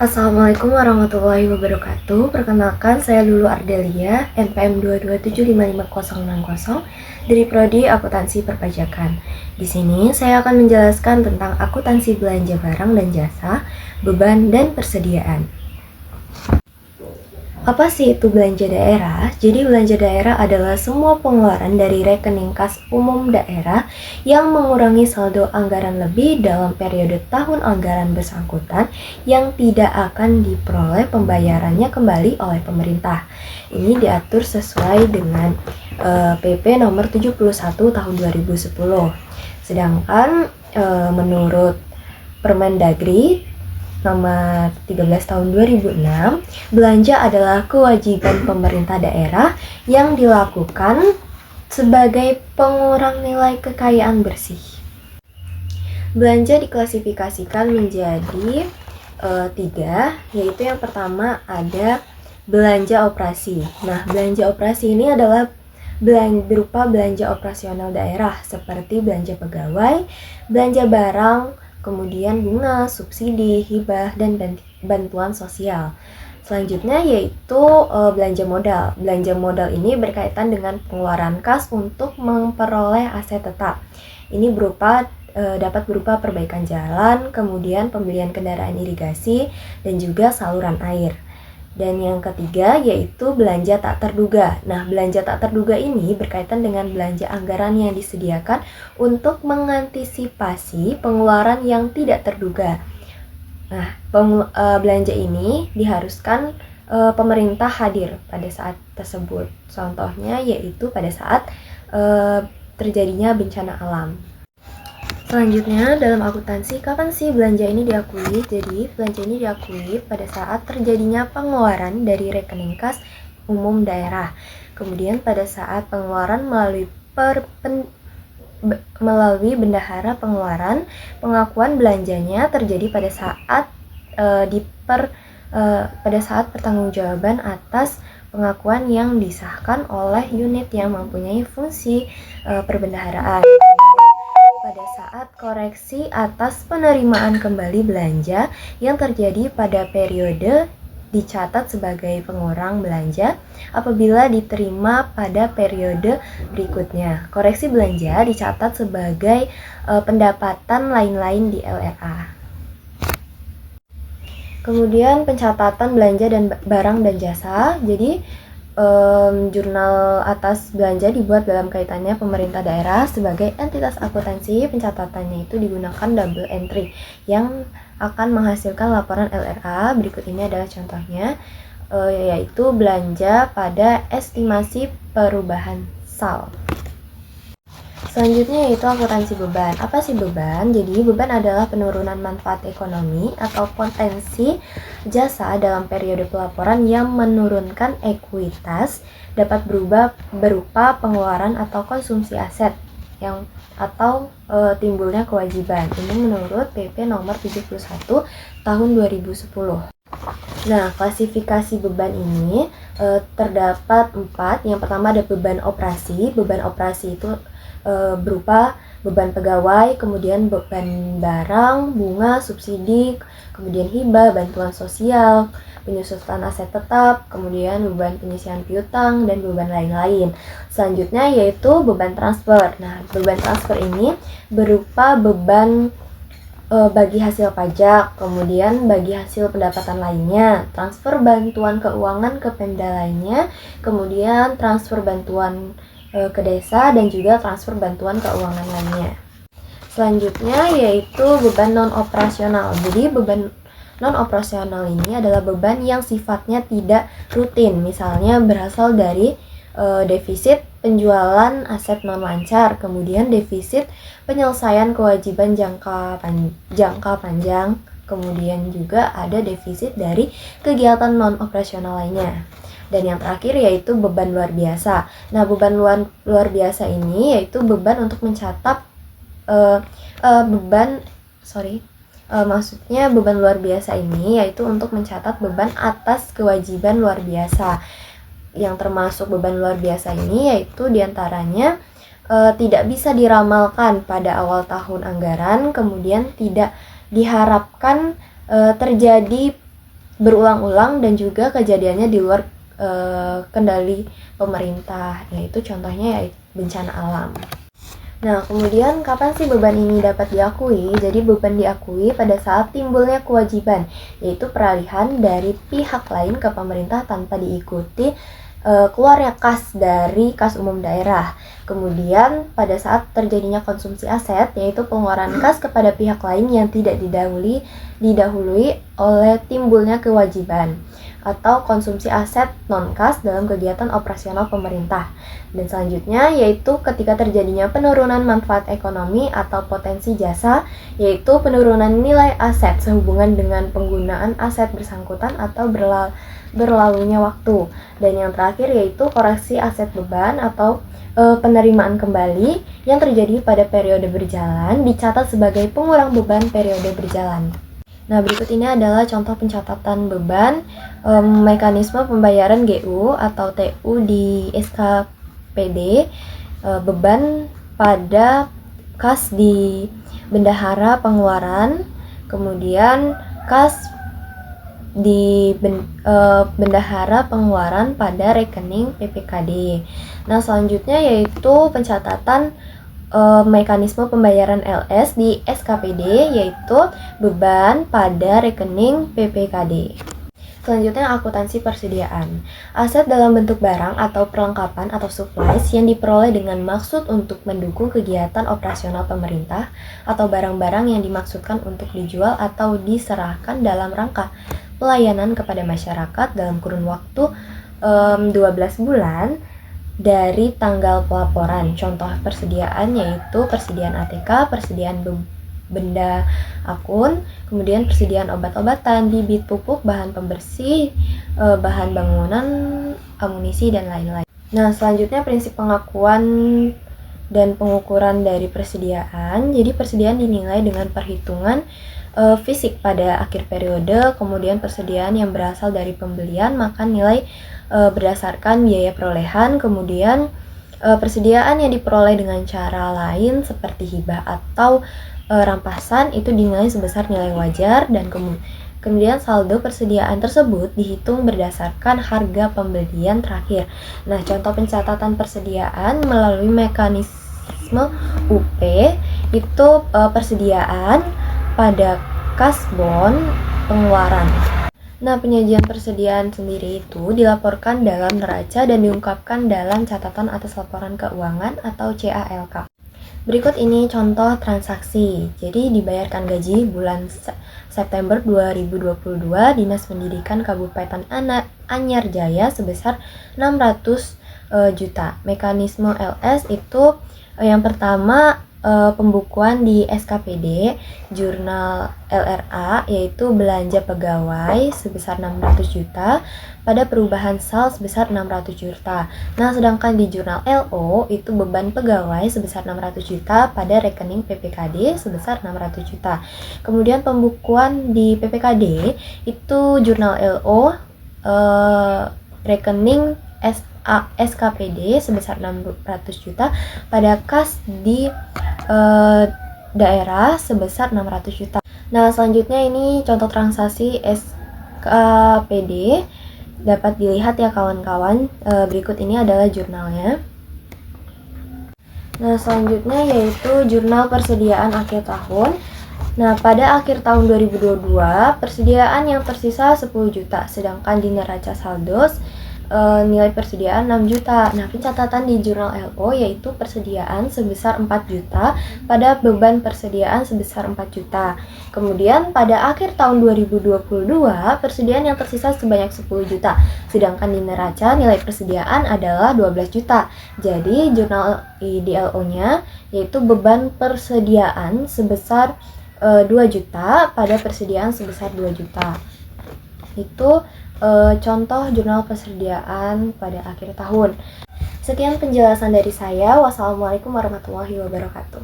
Assalamualaikum warahmatullahi wabarakatuh. Perkenalkan, saya Lulu Ardelia, NPM 227555060 dari Prodi Akuntansi Perpajakan. Di sini saya akan menjelaskan tentang akuntansi belanja barang dan jasa, beban, dan persediaan. Apa sih itu belanja daerah? Jadi belanja daerah adalah semua pengeluaran dari rekening kas umum daerah yang mengurangi saldo anggaran lebih dalam periode tahun anggaran bersangkutan yang tidak akan diperoleh pembayarannya kembali oleh pemerintah. Ini diatur sesuai dengan PP nomor 71 tahun 2010. Sedangkan menurut Permendagri nomor 13 tahun 2006, belanja adalah kewajiban pemerintah daerah yang dilakukan sebagai pengurang nilai kekayaan bersih. Belanja diklasifikasikan menjadi tiga, yaitu yang pertama ada belanja operasi. Nah, belanja operasi ini adalah berupa belanja operasional daerah seperti belanja pegawai, belanja barang, kemudian bunga, subsidi, hibah, dan bantuan sosial. Selanjutnya yaitu belanja modal. Belanja modal ini berkaitan dengan pengeluaran kas untuk memperoleh aset tetap. Ini dapat berupa perbaikan jalan, kemudian pembelian kendaraan irigasi, dan juga saluran air. Dan yang ketiga yaitu belanja tak terduga. Nah, belanja tak terduga ini berkaitan dengan belanja anggaran yang disediakan untuk mengantisipasi pengeluaran yang tidak terduga. Nah, belanja ini diharuskan pemerintah hadir pada saat tersebut. Contohnya yaitu pada saat terjadinya bencana alam. Selanjutnya, dalam akuntansi, kapan sih belanja ini diakui? Jadi, belanja ini diakui pada saat terjadinya pengeluaran dari rekening kas umum daerah. Kemudian pada saat pengeluaran melalui bendahara pengeluaran, pengakuan belanjanya terjadi pada saat pada saat pertanggungjawaban atas pengakuan yang disahkan oleh unit yang mempunyai fungsi perbendaharaan. Pada saat koreksi atas penerimaan kembali belanja yang terjadi pada periode dicatat sebagai pengurang belanja apabila diterima pada periode berikutnya. Koreksi belanja dicatat sebagai pendapatan lain-lain di LRA. Kemudian pencatatan belanja dan barang dan jasa. Jadi jurnal atas belanja dibuat dalam kaitannya pemerintah daerah sebagai entitas akuntansi. Pencatatannya itu digunakan double entry yang akan menghasilkan laporan LRA. Berikut ini adalah contohnya, yaitu belanja pada estimasi perubahan SAL. Selanjutnya yaitu akuntansi beban. Apa sih beban? Jadi beban adalah penurunan manfaat ekonomi atau potensi jasa dalam periode pelaporan yang menurunkan ekuitas, dapat berubah berupa pengeluaran atau konsumsi aset atau timbulnya kewajiban. Ini menurut PP nomor 71 tahun 2010. Nah, klasifikasi beban ini terdapat 4. Yang pertama ada beban operasi. Beban operasi itu berupa beban pegawai, kemudian beban barang, bunga, subsidi, kemudian hibah, bantuan sosial, penyusutan aset tetap, kemudian beban penyisihan piutang, dan beban lain-lain. Selanjutnya yaitu beban transfer. Nah, beban transfer ini berupa beban bagi hasil pajak, kemudian bagi hasil pendapatan lainnya, transfer bantuan keuangan ke Pemda lainnya, kemudian transfer bantuan ke desa, dan juga transfer bantuan keuangan lainnya. Selanjutnya yaitu beban non-operasional. Jadi beban non-operasional ini adalah beban yang sifatnya tidak rutin, misalnya berasal dari defisit penjualan aset non-lancar, kemudian defisit penyelesaian kewajiban jangka panjang, kemudian juga ada defisit dari kegiatan non-operasional lainnya. Dan yang terakhir yaitu beban luar biasa. Nah, beban luar biasa ini yaitu beban untuk mencatat maksudnya beban luar biasa ini yaitu untuk mencatat beban atas kewajiban luar biasa. Yang termasuk beban luar biasa ini yaitu diantaranya tidak bisa diramalkan pada awal tahun anggaran, kemudian tidak diharapkan terjadi berulang-ulang dan juga kejadiannya di luar kendali pemerintah, yaitu contohnya yaitu bencana alam. Nah, kemudian kapan sih beban ini dapat diakui? Jadi beban diakui pada saat timbulnya kewajiban, yaitu peralihan dari pihak lain ke pemerintah tanpa diikuti keluarnya kas dari kas umum daerah. Kemudian pada saat terjadinya konsumsi aset, yaitu pengeluaran kas kepada pihak lain yang tidak didahului oleh timbulnya kewajiban, atau konsumsi aset non-kas dalam kegiatan operasional pemerintah. Dan selanjutnya yaitu ketika terjadinya penurunan manfaat ekonomi atau potensi jasa, yaitu penurunan nilai aset sehubungan dengan penggunaan aset bersangkutan atau berlalunya waktu. Dan yang terakhir yaitu koreksi aset beban atau penerimaan kembali yang terjadi pada periode berjalan dicatat sebagai pengurang beban periode berjalan. Nah, berikut ini adalah contoh pencatatan beban mekanisme pembayaran GU atau TU di SKPD, beban pada kas di bendahara pengeluaran, kemudian kas di bendahara pengeluaran pada rekening PPKD. Nah, selanjutnya yaitu pencatatan mekanisme pembayaran LS di SKPD, yaitu beban pada rekening PPKD. Selanjutnya akuntansi persediaan. Aset dalam bentuk barang atau perlengkapan atau supplies yang diperoleh dengan maksud untuk mendukung kegiatan operasional pemerintah atau barang-barang yang dimaksudkan untuk dijual atau diserahkan dalam rangka pelayanan kepada masyarakat dalam kurun waktu 12 bulan dari tanggal pelaporan. Contoh persediaan yaitu persediaan ATK, persediaan benda akun, kemudian persediaan obat-obatan, bibit pupuk, bahan pembersih, bahan bangunan, amunisi, dan lain-lain. Nah, selanjutnya prinsip pengakuan dan pengukuran dari persediaan. Jadi persediaan dinilai dengan perhitungan fisik pada akhir periode, kemudian persediaan yang berasal dari pembelian maka nilai berdasarkan biaya perolehan, kemudian persediaan yang diperoleh dengan cara lain seperti hibah atau rampasan itu dinilai sebesar nilai wajar, dan kemudian saldo persediaan tersebut dihitung berdasarkan harga pembelian terakhir. Nah, contoh pencatatan persediaan melalui mekanisme UP itu persediaan pada kasbon pengeluaran. Nah, penyajian persediaan sendiri itu dilaporkan dalam neraca dan diungkapkan dalam catatan atas laporan keuangan atau CALK. Berikut ini contoh transaksi. Jadi dibayarkan gaji bulan September 2022 Dinas Pendidikan Kabupaten Anyar Jaya sebesar 600 juta. Mekanisme LS itu yang pertama pembukuan di SKPD, jurnal LRA yaitu belanja pegawai sebesar 600 juta pada perubahan sal sebesar 600 juta. Nah, sedangkan di jurnal LO itu beban pegawai sebesar 600 juta pada rekening PPKD sebesar 600 juta. Kemudian pembukuan di PPKD itu jurnal LO rekening SKPD sebesar 600 juta pada kas di daerah sebesar 600 juta. Nah, selanjutnya ini contoh transaksi SKPD dapat dilihat ya kawan-kawan. Berikut ini adalah jurnalnya. Nah, selanjutnya yaitu jurnal persediaan akhir tahun. Nah, pada akhir tahun 2022 persediaan yang tersisa 10 juta, sedangkan di neraca saldo nilai persediaan 6 juta. Nah, pencatatan di jurnal LO yaitu persediaan sebesar 4 juta pada beban persediaan sebesar 4 juta. Kemudian pada akhir tahun 2022 persediaan yang tersisa sebanyak 10 juta, sedangkan di neraca nilai persediaan adalah 12 juta. Jadi jurnal di LO-nya yaitu beban persediaan sebesar 2 juta pada persediaan sebesar 2 juta. Itu contoh jurnal persediaan pada akhir tahun. Sekian penjelasan dari saya. Wassalamualaikum warahmatullahi wabarakatuh.